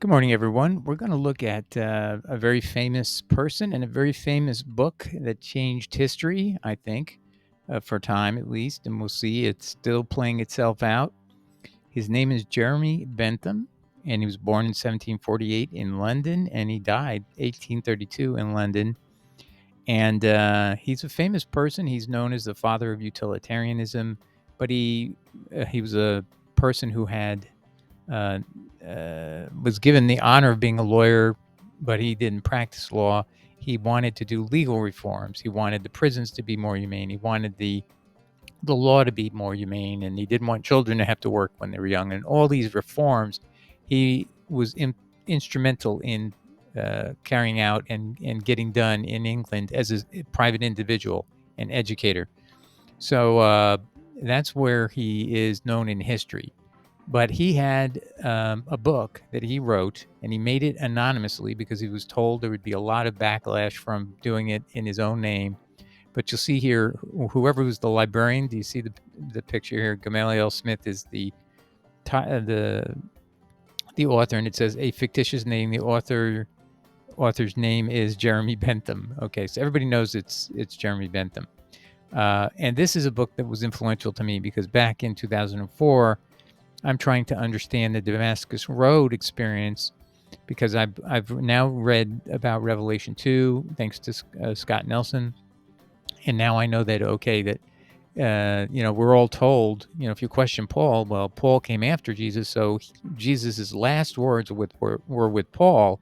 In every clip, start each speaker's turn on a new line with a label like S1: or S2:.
S1: Good morning, everyone. We're going to look at a very famous person and a very famous book that changed history, I think, for time at least. And we'll see it's still playing itself out. His name is Jeremy Bentham, and he was born in 1748 in London, and he died 1832 in London. And he's a famous person. He's known as the father of utilitarianism, but he was a person who had uh, was given the honor of being a lawyer, but he didn't practice law. He wanted to do legal reforms. He wanted the prisons to be more humane. He wanted the law to be more humane, and he didn't want children to have to work when they were young. And all these reforms, he was instrumental in carrying out and getting done in England as a private individual and educator. So that's where he is known in history. But he had a book that he wrote, and he made it anonymously because he was told there would be a lot of backlash from doing it in his own name. But you'll see here, whoever was the librarian. Do you see the picture here? Gamaliel Smith is the the author, and it says a fictitious name. The author's name is Jeremy Bentham. Okay, so everybody knows it's Jeremy Bentham. And this is a book that was influential to me because back in 2004, I'm trying to understand the Damascus Road experience because I've now read about Revelation 2 thanks to Scott Nelson, and now I know that that we're all told, if you question Paul, well, Paul came after Jesus, so Jesus's last words were with Paul,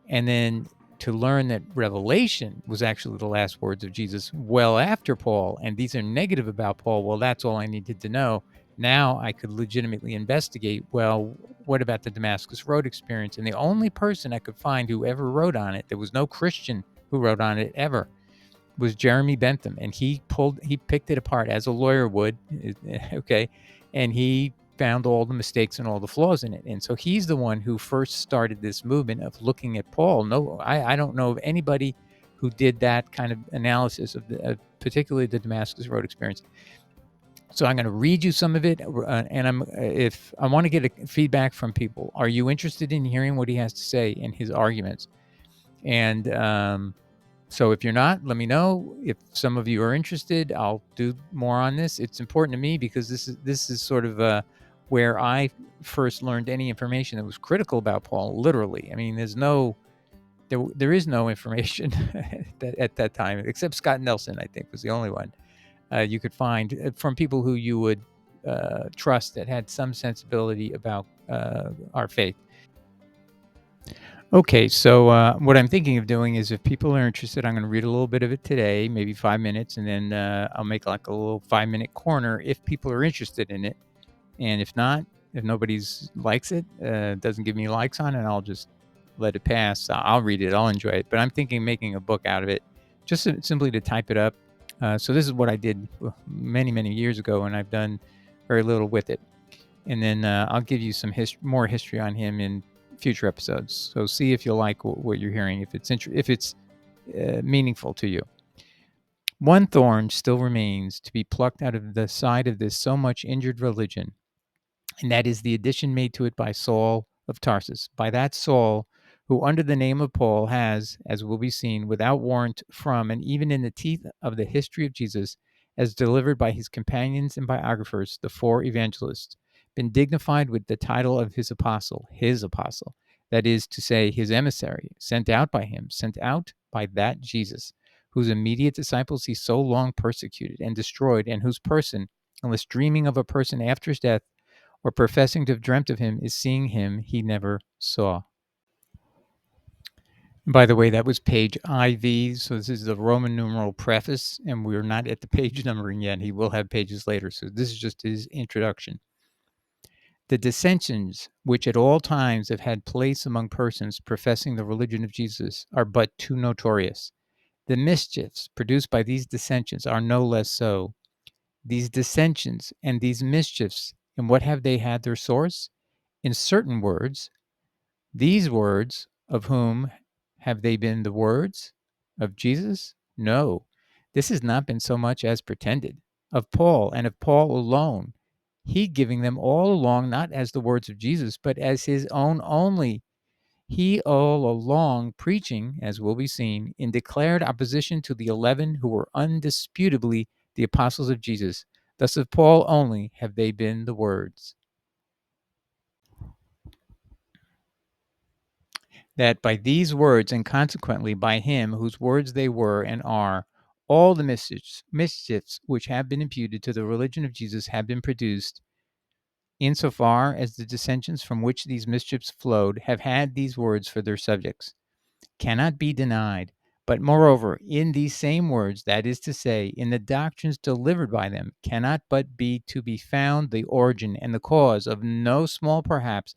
S1: and then to learn that Revelation was actually the last words of Jesus well after Paul, and these are negative about Paul. Well, that's all I needed to know. Now I could legitimately investigate, well, what about the Damascus Road experience? And the only person I could find who ever wrote on it, there was no Christian who wrote on it ever, was Jeremy Bentham. And he picked it apart as a lawyer would, okay, and he found all the mistakes and all the flaws in it. And so he's the one who first started this movement of looking at Paul. No, I don't know of anybody who did that kind of analysis of particularly the Damascus Road experience. So I'm going to read you some of it, and if I want to get a feedback from people, are you interested in hearing what he has to say in his arguments? And so if you're not, let me know. If some of you are interested, I'll do more on this. It's important to me because this is sort of where I first learned any information that was critical about Paul. Literally, I mean, there is no information at that time except Scott Nelson. I think was the only one you could find from people who you would trust that had some sensibility about our faith. Okay, so what I'm thinking of doing is if people are interested, I'm going to read a little bit of it today, maybe 5 minutes, and then I'll make like a little 5 minute corner if people are interested in it. And if not, if nobody's likes it, doesn't give me likes on it, I'll just let it pass. I'll read it, I'll enjoy it. But I'm thinking of making a book out of it, just simply to type it up. So this is what I did many, many years ago, and I've done very little with it. And then I'll give you some more history on him in future episodes. So see if you like what you're hearing, if it's meaningful to you. One thorn still remains to be plucked out of the side of this so much injured religion, and that is the addition made to it by Saul of Tarsus, by that Saul who under the name of Paul has, as will be seen, without warrant from and even in the teeth of the history of Jesus, as delivered by his companions and biographers, the four evangelists, been dignified with the title of his apostle, that is to say, his emissary, sent out by him, sent out by that Jesus, whose immediate disciples he so long persecuted and destroyed, and whose person, unless dreaming of a person after his death, or professing to have dreamt of him, is seeing him he never saw. By the way, that was page IV. So this is the Roman numeral preface, and we're not at the page numbering yet. He will have pages later. So this is just his introduction. The dissensions which at all times have had place among persons professing the religion of Jesus are but too notorious. The mischiefs produced by these dissensions are no less so. These dissensions and these mischiefs, in what have they had their source? In certain words. These words, of whom have they been the words? Of Jesus? No, this has not been so much as pretended. Of Paul, and of Paul alone, he giving them all along not as the words of Jesus, but as his own only, He all along preaching, as will be seen, in declared opposition to the 11 who were undisputably the apostles of Jesus. Thus of Paul only have they been the words. That by these words, and consequently by him whose words they were and are, all the mischiefs which have been imputed to the religion of Jesus have been produced, insofar as the dissensions from which these mischiefs flowed have had these words for their subjects, cannot be denied. But moreover, in these same words, that is to say, in the doctrines delivered by them, cannot but be to be found the origin and the cause of no small, perhaps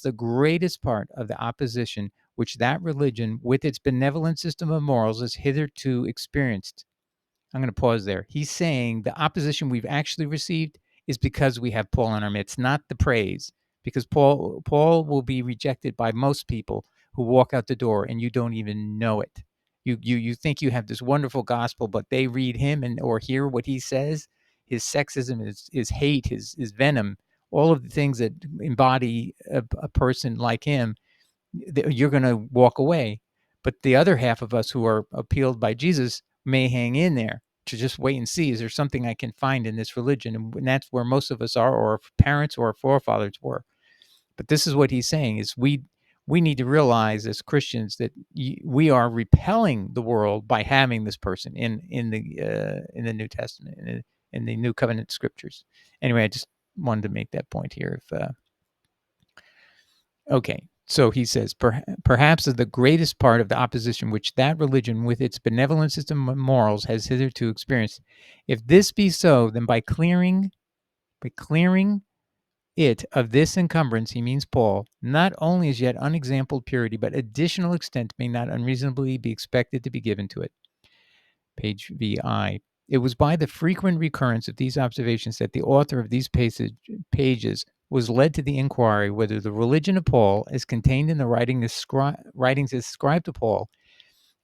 S1: the greatest part of the opposition which that religion, with its benevolent system of morals, has hitherto experienced. I'm going to pause there. He's saying the opposition we've actually received is because we have Paul in our midst, not the praise. Because Paul will be rejected by most people who walk out the door and you don't even know it. You think you have this wonderful gospel, but they read him and or hear what he says. His sexism, his hate, his venom, all of the things that embody a person like him, you're going to walk away. But the other half of us who are appealed by Jesus may hang in there to just wait and see, is there something I can find in this religion? And that's where most of us are, or our parents or our forefathers were. But this is what he's saying is we need to realize as Christians that we are repelling the world by having this person in the New Testament, in the New Covenant scriptures. Anyway, I just wanted to make that point here. Okay, so he says, perhaps the greatest part of the opposition which that religion with its benevolent system of morals has hitherto experienced. If this be so, then by clearing it of this encumbrance, he means Paul, not only as yet unexampled purity, but additional extent may not unreasonably be expected to be given to it. Page VI. It was by the frequent recurrence of these observations that the author of these pages was led to the inquiry whether the religion of Paul, as contained in the writings ascribed to Paul,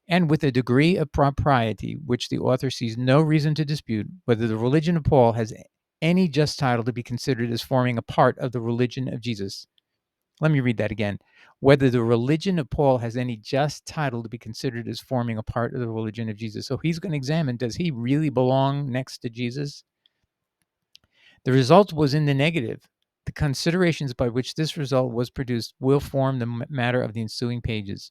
S1: and with a degree of propriety which the author sees no reason to dispute, whether the religion of Paul has any just title to be considered as forming a part of the religion of Jesus. Let me read that again. Whether the religion of Paul has any just title to be considered as forming a part of the religion of Jesus. So he's going to examine, does he really belong next to Jesus? The result was in the negative. The considerations by which this result was produced will form the matter of the ensuing pages.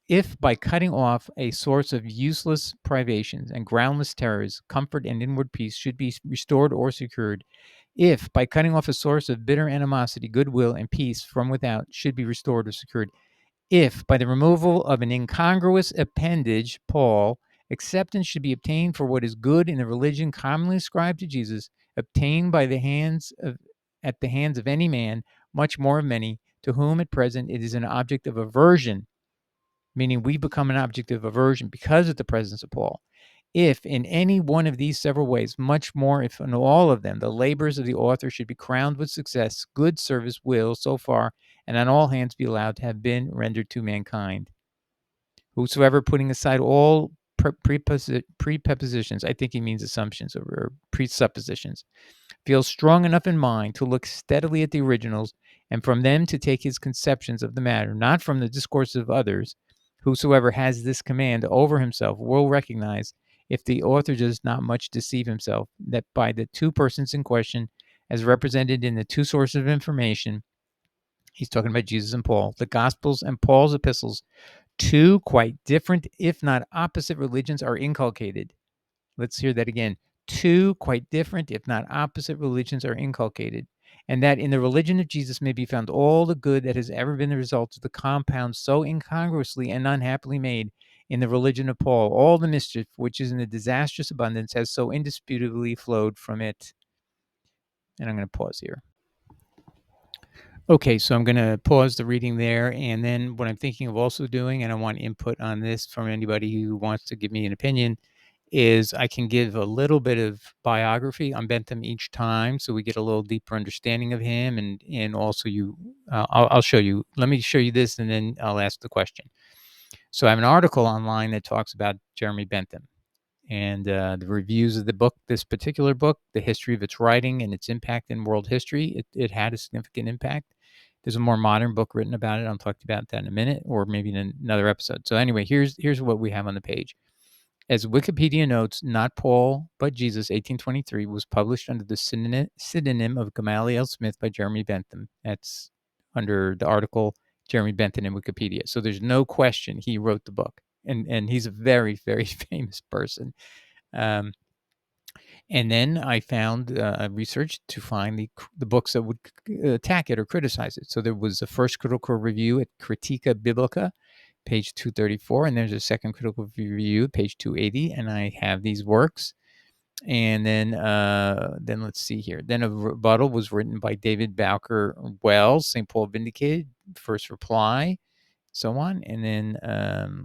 S1: If by cutting off a source of useless privations and groundless terrors, comfort and inward peace should be restored or secured, if by cutting off a source of bitter animosity, goodwill, and peace from without should be restored or secured, if by the removal of an incongruous appendage, Paul, acceptance should be obtained for what is good in the religion commonly ascribed to Jesus, obtained by at the hands of any man, much more of many, to whom at present it is an object of aversion, meaning we become an object of aversion because of the presence of Paul. If in any one of these several ways, much more if in all of them, the labors of the author should be crowned with success, good service will, so far, and on all hands be allowed to have been rendered to mankind. Whosoever, putting aside all prepositions, I think he means assumptions or presuppositions, feels strong enough in mind to look steadily at the originals, and from them to take his conceptions of the matter, not from the discourse of others, whosoever has this command over himself will recognize, if the author does not much deceive himself, that by the two persons in question, as represented in the two sources of information, he's talking about Jesus and Paul, the Gospels and Paul's epistles, two quite different, if not opposite religions are inculcated. Let's hear that again. Two quite different, if not opposite religions are inculcated, and that in the religion of Jesus may be found all the good that has ever been the result of the compound so incongruously and unhappily made in the religion of Paul, all the mischief which is in the disastrous abundance has so indisputably flowed from it. And I'm going to pause here. Okay, so I'm going to pause the reading there, and then what I'm thinking of also doing, and I want input on this from anybody who wants to give me an opinion, is I can give a little bit of biography on Bentham each time, so we get a little deeper understanding of him, and also I'll show you. Let me show you this, and then I'll ask the question. So I have an article online that talks about Jeremy Bentham and the reviews of the book, this particular book, the history of its writing and its impact in world history. It had a significant impact. There's a more modern book written about it. I'll talk about that in a minute, or maybe in another episode. So anyway, here's what we have on the page. As Wikipedia notes, Not Paul, but Jesus, 1823, was published under the pseudonym of Gamaliel Smith by Jeremy Bentham. That's under the article Jeremy Bentham in Wikipedia. So there's no question he wrote the book. And he's a very, very famous person. Um, and then I found research to find the books that would attack it or criticize it. So there was a first critical review at Critica Biblica, page 234, and there's a second critical review, page 280, and I have these works. And then let's see here. Then a rebuttal was written by David Bowker Wells, St. Paul Vindicated, first reply, so on. And then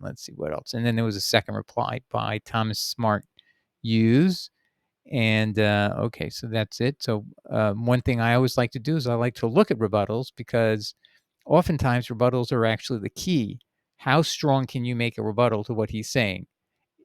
S1: let's see what else. And then there was a second reply by Thomas Smart Hughes. And okay, so that's it. So one thing I always like to do is I like to look at rebuttals, because oftentimes rebuttals are actually the key. How strong can you make a rebuttal to what he's saying?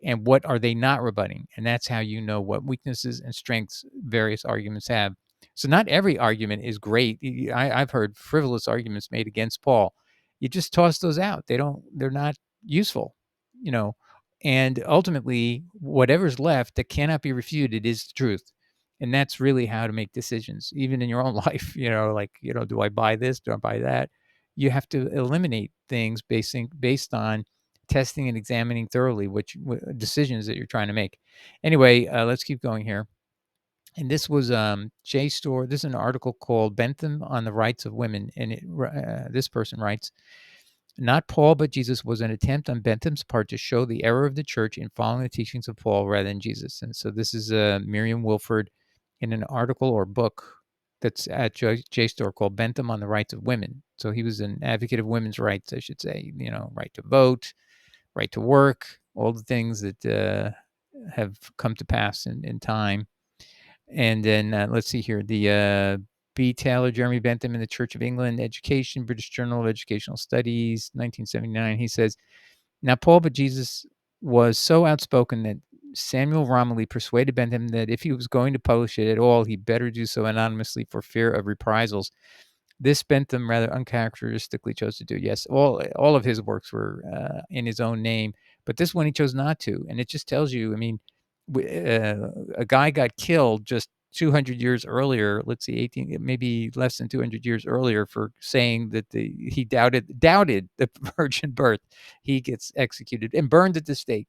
S1: And what are they not rebutting? And that's how you know what weaknesses and strengths various arguments have. So not every argument is great. I've heard frivolous arguments made against Paul. You just toss those out. They're not useful, you know. And ultimately, whatever's left that cannot be refuted is the truth. And that's really how to make decisions, even in your own life. Like, do I buy this? Do I buy that? You have to eliminate things based on testing and examining thoroughly which decisions that you're trying to make. Anyway, let's keep going here. And this was JSTOR. This is an article called Bentham on the Rights of Women. And this person writes, Not Paul, but Jesus was an attempt on Bentham's part to show the error of the church in following the teachings of Paul rather than Jesus. And so this is Miriam Wilford in an article or book that's at JSTOR called Bentham on the Rights of Women. So he was an advocate of women's rights, I should say, right to vote, right to work, all the things that have come to pass in time. And then let's see here. The B. Taylor, Jeremy Bentham in the Church of England, Education, British Journal of Educational Studies, 1979. He says, Now Paul but Jesus was so outspoken that Samuel Romilly persuaded Bentham that if he was going to publish it at all, he better do so anonymously for fear of reprisals. This Bentham rather uncharacteristically chose to do. Yes, all of his works were in his own name, but this one he chose not to. And it just tells you, I mean, a guy got killed just 200 years earlier, let's see, 18, maybe less than 200 years earlier, for saying that he doubted the virgin birth. He gets executed and burned at the stake.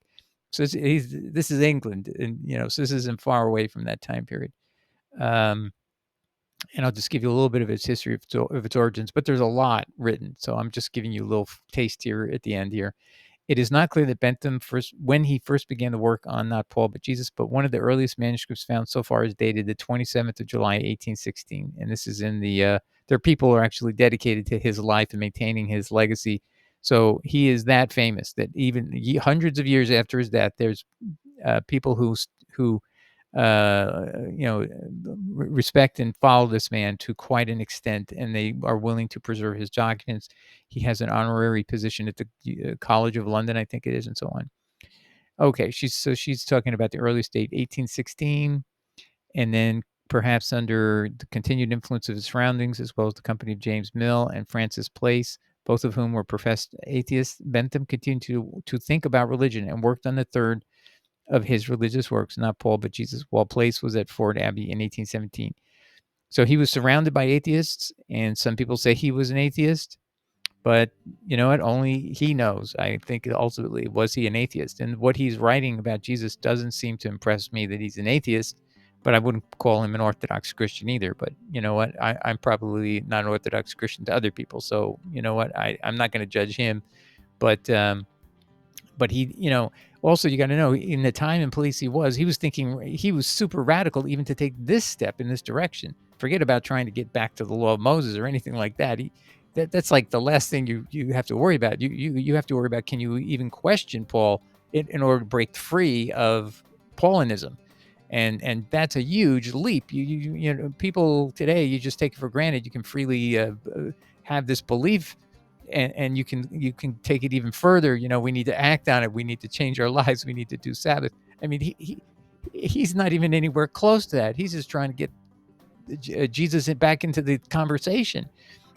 S1: So this is England, and so this isn't far away from that time period. And I'll just give you a little bit of its history of its origins, but there's a lot written. So I'm just giving you a little taste here at the end here. It is not clear that Bentham when he first began the work on Not Paul but Jesus, but one of the earliest manuscripts found so far is dated the 27th of July, 1816. And this is in there are people who are actually dedicated to his life and maintaining his legacy. So he is that famous that even hundreds of years after his death, there's people who respect and follow this man to quite an extent, and they are willing to preserve his documents. He has an honorary position at the College of London, I think it is, and so on. Okay, she's talking about the earliest date, 1816, and then perhaps under the continued influence of his surroundings, as well as the company of James Mill and Francis Place, both of whom were professed atheists, Bentham continued to think about religion and worked on the third of his religious works, Not Paul but Jesus, while Place was at Ford Abbey in 1817. So he was surrounded by atheists, and some people say he was an atheist, but you know what? Only he knows. I think ultimately, was he an atheist? And what he's writing about Jesus doesn't seem to impress me that he's an atheist, but I wouldn't call him an Orthodox Christian either. But you know what? I'm probably not an Orthodox Christian to other people. So you know what? I'm not going to judge him, but he, also you got to know, in the time and place he was thinking, he was super radical even to take this step in this direction. Forget about trying to get back to the law of Moses or anything like that. That's like the last thing you have to worry about. You have to worry about, can you even question Paul in order to break free of Paulinism? And that's a huge leap. People today, you just take it for granted. You can freely have this belief, and you can take it even further. We need to act on it. We need to change our lives. We need to do Sabbath. I mean, he's not even anywhere close to that. He's just trying to get Jesus back into the conversation.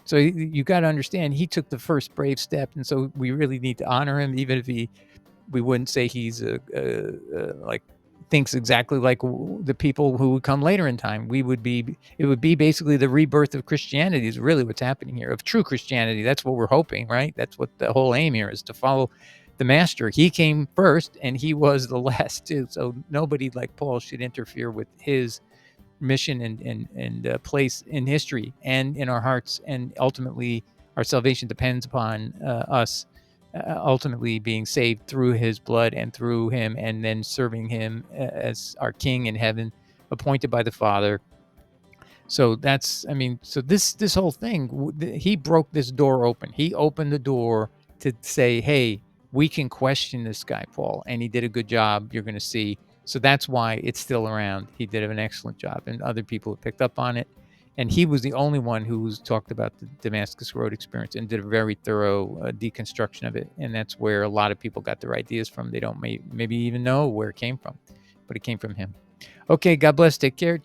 S1: So you got to understand, he took the first brave step, and so we really need to honor him, even if we wouldn't say he's like thinks exactly like the people who would come later in time. It would be basically the rebirth of Christianity is really what's happening here, of true Christianity. That's what we're hoping, right? That's what the whole aim here is, to follow the master. He came first and he was the last too. So nobody like Paul should interfere with his mission and place in history and in our hearts, and ultimately our salvation depends upon us ultimately being saved through his blood and through him, and then serving him as our king in heaven, appointed by the Father. So that's, I mean, so this whole thing, he broke this door open. He opened the door to say, hey, we can question this guy Paul, and he did a good job, you're going to see. So that's why it's still around. He did an excellent job, and other people have picked up on it. And he was the only one who's talked about the Damascus Road experience and did a very thorough deconstruction of it. And that's where a lot of people got their ideas from. They don't maybe even know where it came from, but it came from him. Okay, God bless. Take care.